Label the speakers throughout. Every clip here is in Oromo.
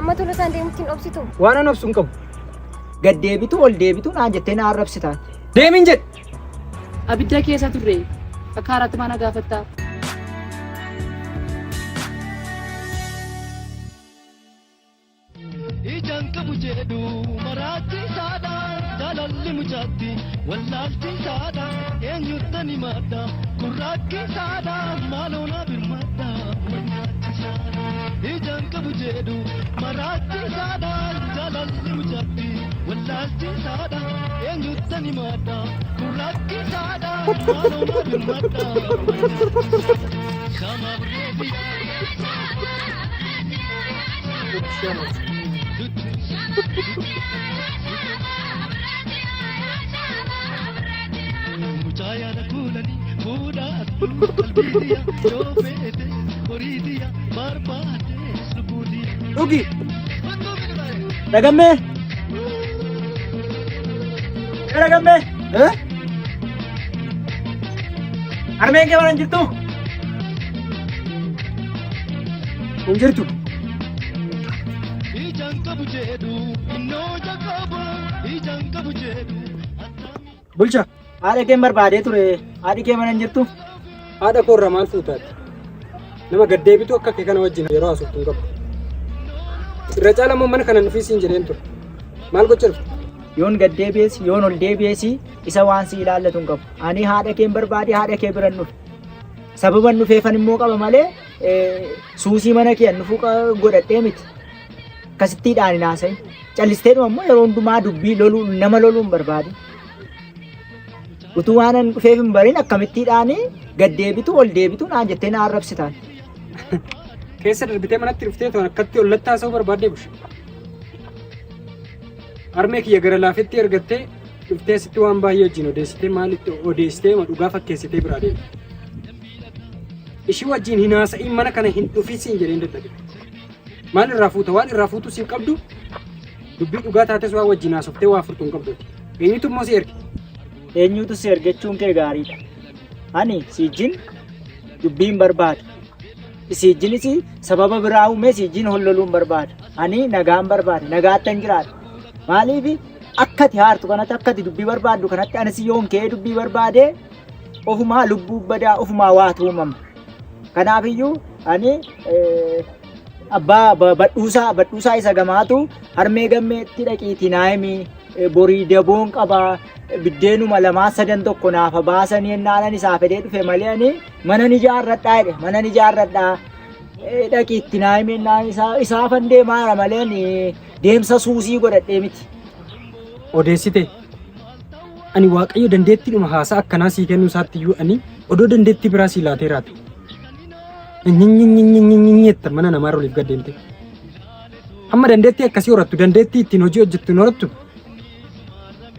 Speaker 1: amma tola isaan deemtiin obsitu.
Speaker 2: Waan an obsuun qabu. Gad deebitu ol deebitu naan jettee na arrabsitaan. Deemin jedhe.
Speaker 3: Abidda keessa turre akka haaraatti mana gaafattaa.
Speaker 4: Ijaan qabu jedhu maraatti saadhaan jaalalli mucaatti wallaalchi saadhaan eenyuutan himadha gurraakki saadhaan maaloona birmadha wallaalchi saadhaan. Ijaan qabu jedhu maraatti saadhaan jaalalli mucaatti wallaalchi saadhaan eenyuutan himadha gurraakki saadhaan maaloona birmadha wallaalchi saadhaan. Shama birreefi. Mucaya na kulani fuda atu kalbiya jofete oridiya barbade subudi
Speaker 2: Rugi. Dagamme. Dagamme. Armeen ke mana jirtu? Injirtu. Bulcha, haadha kee barbaadee ture. Haadhi kee mana hin jirtu?
Speaker 5: Haadha koo irraa maal fuutaati? Nama gad deebitu akka kee kana wajjin yeroo haasoftu hin qabu. Irra caala immoo mana kana nuufis hin jedheen ture. Maal gocha dhufte?
Speaker 2: Yoon gad deebi'ees yoon ol deebi'ees isa waan si ilaallatu hin qabu. Ani haadha kee barbaade haadha kee bira dhufe. Sababan dhufeefan immoo qaba malee suusii mana kee nufuu godhadhee miti. Akkasittiidhaan hin haasa'iin. Callisteedhuma immoo yeroo hundumaa dubbii loluu nama loluun barbaade. Utuu waan an dhufeef hin bariin akkamittiidhaan gad deebitu ol deebitu naan jettee na arrabsitaan.
Speaker 5: Keessa darbitee manatti dhuftee toon akkatti ollatti haasa'uu barbaaddee bushe. Harmee kiyya gara laafetti ergattee dhuftee sitti waan baay'ee wajjin odeessitee maalitti odeessitee dhugaa fakkeessitee biraa deemte. Ishii wajjin hin haasa'iin mana kana hin dhufisiin jedheen dadhabe. Maal irraa fuuta waan irraa fuutu siin qabdu dubbii dhugaa taates waa wajjin haasoftee waa furtuun qabdu. Eenyutu immoo si erge?
Speaker 2: Eenyutu si ergachuun kee gaariidha. Ani siijin dubbiin barbaada. Siijinis sababa biraa uumee siijin holloluun barbaada. Ani nagaan barbaada. Nagaattan jiraadha. Maaliif akkati haartu kanatti akkati dubbii barbaaddu kanatti anis yoon kee dubbii barbaade ofumaa lubbuu badaa ofumaa waatu uumama. Kanaafiyyuu ani abbaa badhuusaa isa gamaatu harmee gammeetti dhaqiitii naayimii borii daboon qabaa biddeenuma lamaa sadan tokko naafa baasanii ennaanan isaa fedhee dhufe malee ani mana ni jaarradhaa jedhe mana ni jaarradhaa dhaqiitti naayimii ennaan isaa fandee maara malee deemsa suusii godhadhee miti.
Speaker 5: Odeessite ani waaqayyo dandeettiidhuma haasaa akkanaa sii kennuu isaatti iyyuu ani odoo dandeettii biraa sii laateeraati. Nyinyinyinyinyinyinyetta mana namaarra oliif gad deemte. Amma dandeettii akkasii horattu dandeettii ittiin hojii hojjettu hin horattu.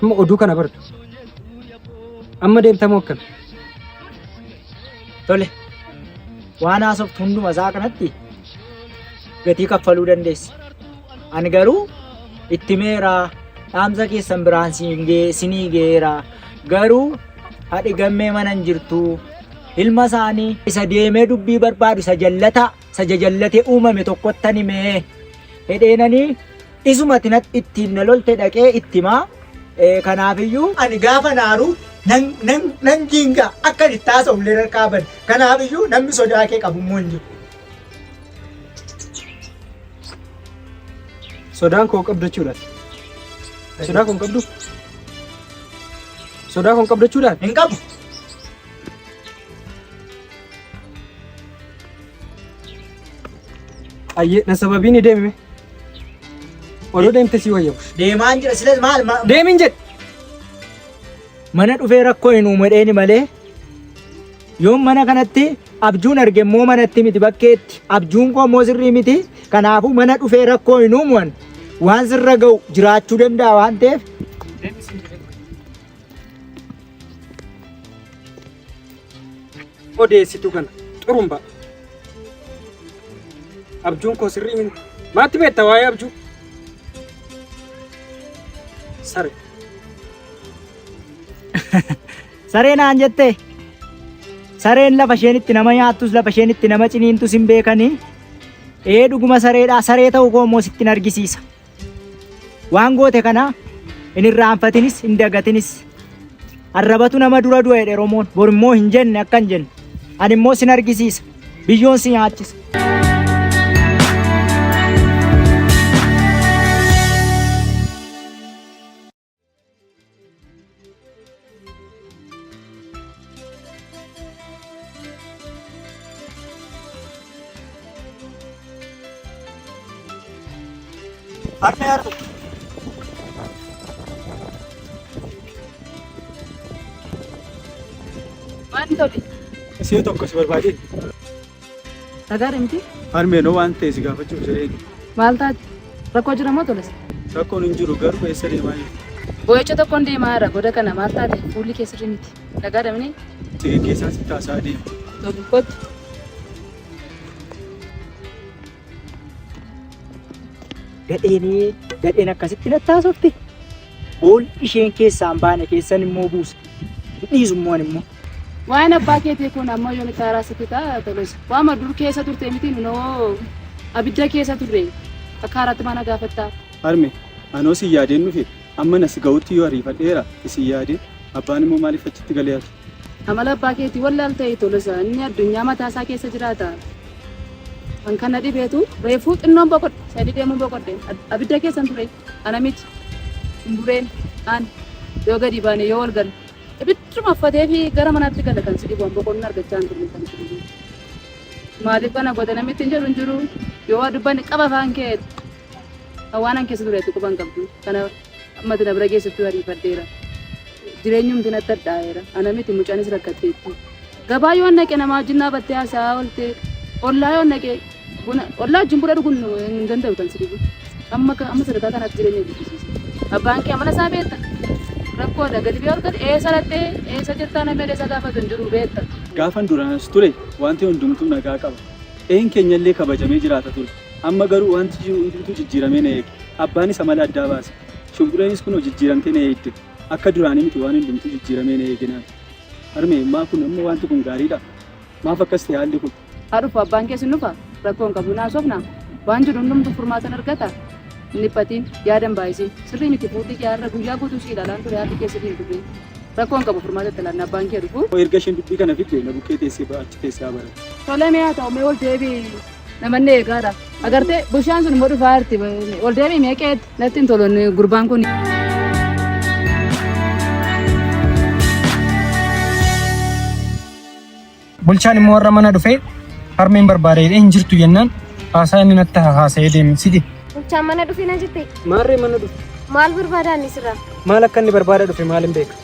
Speaker 5: Amma oduu kana bartu. Amma deemtamoo akkam?
Speaker 2: Tole waan haasoftu hunduma isaa kanatti gatii kaffaluu dandeessi. Ani garuu itti meeraa dhaamsa keessan biraan sinii geeraa garuu haadhi gammee mana hin jirtu. Ilma isaanii isa deemee dubbii barbaadu isa jajallatee uumame tokkottan himee hedheenanii isumatti ittiin na lolte dhaqee ittimaa kanaafiyyuu ani gaafa naaru nan jiinga akka itti haasa'ullee harkaa bade kanaafiyyuu namni sodaa kee qabu immoo hin jiru.
Speaker 5: Sodaan koo qabdu jechuudha. Sodaa koo qabdu? Sodaa koo qabdu jechuudha?
Speaker 2: Hin qabu.
Speaker 5: Ayyee na sababiin deemime. Odoo deemte si wayyabu.
Speaker 2: Deemaan jira silas maal
Speaker 5: deemin jedhe.
Speaker 2: Mana dhufee rakkoo hin uumedheeni malee yoon mana kanatti abjuun arge immoo manatti miti bakkeetti abjuun koo immoo sirrii miti kanaafuu mana dhufee rakkoo hin uumuan waan sirra ga'u jiraachuu danda'a waan ta'eef.
Speaker 5: Odeessitu kana xurumba. Abjuun koo sirrii miti. Maatti beektaa waa'ee abjuu? Sare.
Speaker 2: Sareen aan jette sareen lafa isheen itti nama nyaattus lafa isheen itti nama ciniintus hin beekanii Dhuguma sareedhaa. Saree ta'uu koo immoo sittin argisiisa. Waan goote kana hin irraanfatinis hin dagatinis. Arrabatu nama dura du'e jedhe Oromoon. Bor immoo hin jenne akka hin jenne. Ani immoo sin argisiisa. Biyyoon si nyaachisa. Harme harme.
Speaker 3: Waan tole.
Speaker 5: Isii tokko si barbaade.
Speaker 3: Dhagaadha miti.
Speaker 5: Harmeenoo waan ta'e si gaafachuuf jedhee.
Speaker 3: Maal taate? Rakkoo jira moo toles?
Speaker 5: Rakkoon hin jiru garuu eessa deemaa jirti?
Speaker 3: Boo'icha tokkoon deemaa jira. Goda kana maal taate? Fuulli keessirri miti. Dhagaadha mini?
Speaker 5: Si geggeessaa si taasaa deema.
Speaker 3: Tolu kottu.
Speaker 2: Gadheen akkasitti nattaasofte. Ool isheen keessaan baane keessan immoo buusa. Dhiisummoon immoo.
Speaker 3: Waan abbaa keetii kun ammoo yoon itti haaraasitti ta'a toles. Waama dur keessa turte miti nunoo abidda keessa turre akka haaraatti mana gaafattaa.
Speaker 5: Harme anoo si yaadeen dhufe amma nas ga'utti yoo ariifadheera isin yaadeen abbaan immoo maaliif achitti galee haati?
Speaker 3: Amala abbaa keetii wallaal ta'e tolesa inni addunyaa mataasaa keessa jiraata. Kan kana dhibeetu reefuu xinnoon boqodhe sadii deemuun boqodhe abidda keessan ture ana miti shumbureen aan yoo gadi baane yoo wal galu ibidduma uffatee fi gara manaatti gala kan si dhibu boqonnaa argachaa hin turre kan si dhibu. Maaliif kana godhe namitti hin jedhu hin jiru yoo waa dubbanne qaba afaan kee waan an keessa tureetti quban qabdu kana ammati na bira keessatti ariifadheera. Jireenyumti natti addaa'eera ana miti mucaanis rakkatteetti. Gabaa yoo naqe namaa wajjin dhaabattee haasaa oolte ollaa yoo naqe ollaa wajjin buna dhuguun hin danda'u kan si dhibu. Amma sadarkaa kanaatti jireenya jibbisiisa. Abbaan kee amala isaa beekta. Rakkoodha gadi biyya argate eessa lattee eessa jirtaa namni eessa gaafatu hin jiru beekta.
Speaker 5: Gaafan duraanas ture wanti hundumtuu nagaa qaba. Een keenyallee kabajamee jiraata ture. Amma garuu wanti hundumtuu jijjiiramee na eege. Abbaanis amala addaa baase. Shumbureenis kunoo jijjiiramtee na eegde. Akka duraanii miti waan hundumtuu jijjiiramee na eege naan. Harmee maa kun amma wanti kun gaariidha. Maaf akkas ta'e haalli kun?
Speaker 3: Haadhuuf abbaan keessi nufa rakkoon qabu naasofna waan jiru hundumtuu furmaatan argata. Inni patiin yaadan baay'isee sirrii miti fuudhii jaarra guyyaa guutuu si ilaalaan ture haalli keessa hin turre rakkoon qabu furmaatatti laanna abbaan kee dhufu.
Speaker 5: Erga isheen dubbii kana fidde na bukkee teessee achi teessee bara.
Speaker 3: Tole mee haa ta'u mee ol deebii namanne eegaadha. Agartee bushaan sun immoo dhufaa jirti ol deebii meeqeetti natti hin tolonne gurbaan kun.
Speaker 5: Bulchaan immoo warra mana dhufee harmeen barbaadee hin jirtu jennaan haasaa inni natti haasa'ee deeme sidi.
Speaker 1: Bulchaan mana dhufee na jette.
Speaker 5: Maarree mana dhufe.
Speaker 1: Maal barbaadaa inni sirraa?
Speaker 5: Maal akka inni barbaada dhufe maal hin beeka.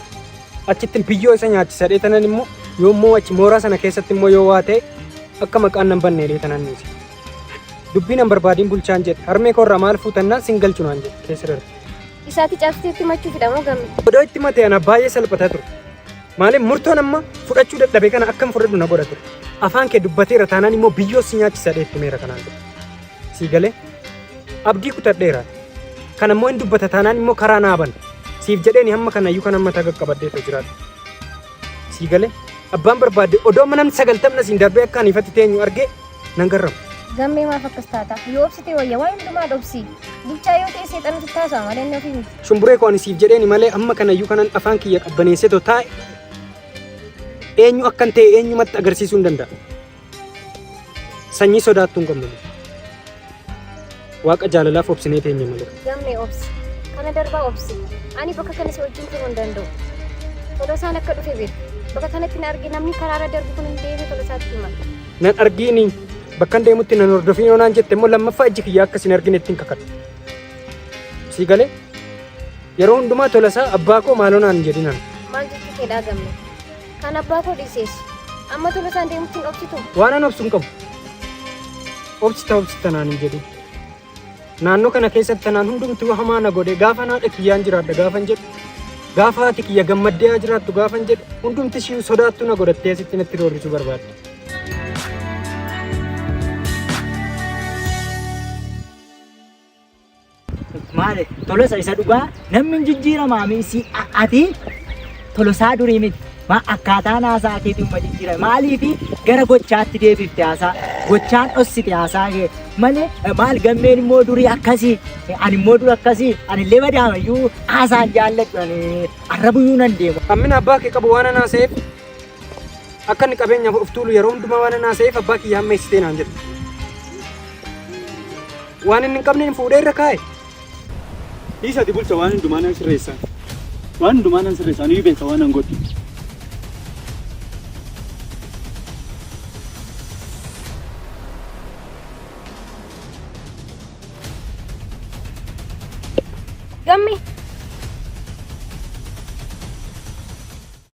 Speaker 5: Achitti biyyoo isa nyaachisa dheetanan immoo yoommoo achi mooraa sana keessatti immoo yoo waa ta'e akka maqaan nan banne dheetanan niisi. Dubbii nan barbaadiin bulchaan jedhe harmee koorraa maal fuutannaan sin galchu naan jedhe keessa darbe.
Speaker 1: Isaatti cabsiteetti machuu fidhamoo gamme?
Speaker 5: Odoo itti matee ana baay'ee salphataa ture. Maaliif murtoon amma fudhachuu dadhabe kana akkam fudhadhu na godha ture. Afaan kee dubbateera taanaan immoo biyyoo si nyaachisa dheettimeera kanaan ture. Sii galee abdii kutadheera. Kan ammoo hin dubbata taanaan immoo karaa naaban. Siif jedheeni hamma kanayyuu kan amma taga qabaddeetu jiraatu. Sii galee abbaan barbaadde odoo manam 90 siin darbee akka ani ifatti teenyu argee nan garramu.
Speaker 1: Gammee maaf akkas taata? Yoo obsite wayya waan hundumaa dhobsi. Bulchaa yoo ta'e seexanatu taasisaa malee inni ofii miti.
Speaker 5: Shumburee koo ani siif jedheeni malee amma kanayyuu kanan afaan kiyya qabbaneessetoo taa'e eenyu akkan ta'e eenyumatti agarsiisuu hin danda'a. Sanyii sodaattuu hin qabnu. Waaqa jaalalaaf obsinee teenye malee.
Speaker 1: Gammee obsi. Kana darbaa obsi. Ani bakka kanas wajjin turuu hin danda'u. Tolosaan akka dhufe beeku. Bakka kanatti na arge namni karaarra darbu kun hin deemee tolosaatti hima.
Speaker 5: Nan argiini bakka deemutti nan hordofii yoo naan jette immoo lammaffaa ijji kiyyaa akka sin argine ittiin kakadhu. Sii galee yeroo hundumaa tolasaa abbaa koo maaloo naan jedhinan.
Speaker 1: Maal jechuu keedhaa gammee? Kan abbaa koo dhiisees. Amma tolosaan deemutti hin obsitu.
Speaker 5: Waan an obsu hin qabu. Obsita naan hin jedhin. Naannoo kana keessatti tanaan hundumtuu hamaa na godhe gaafa haadha kiyyaan jiraadha gaafan jedhu gaafa haati kiyya gammaddee jiraattu gaafan jedhu hundumti ishii sodaattu na godhattee asitti natti roorrisuu barbaadde.
Speaker 2: Maali tolosa isa dhugaa namni hin jijjiiramaa miisi ati tolosaa durii miti akkaataa haasaa keetiin ma jijjiirame maaliifi gara gochaatti deebifte haasaa gochaan dhossite haasaa kee malee maal gammeen immoo durii akkasii ani immoo dura akkasii ani illee madaamayyuu haasaan jaalladhu ani arrabuyyuu nan deema.
Speaker 5: Hammina abbaa kee qabu waan anaa seef akka inni qabeenyaaf of tuulu yeroo hundumaa waan anaa seef abbaa kiyyaa ammeessitee naan jedhu. Waan inni hin qabne hin fuudhee irra kaa'e.
Speaker 6: Isati bulcha waan hundumaa nan sirreessa. Waan hundumaa nan sirreessa. Ani beeka waan an godhu.
Speaker 1: Gammi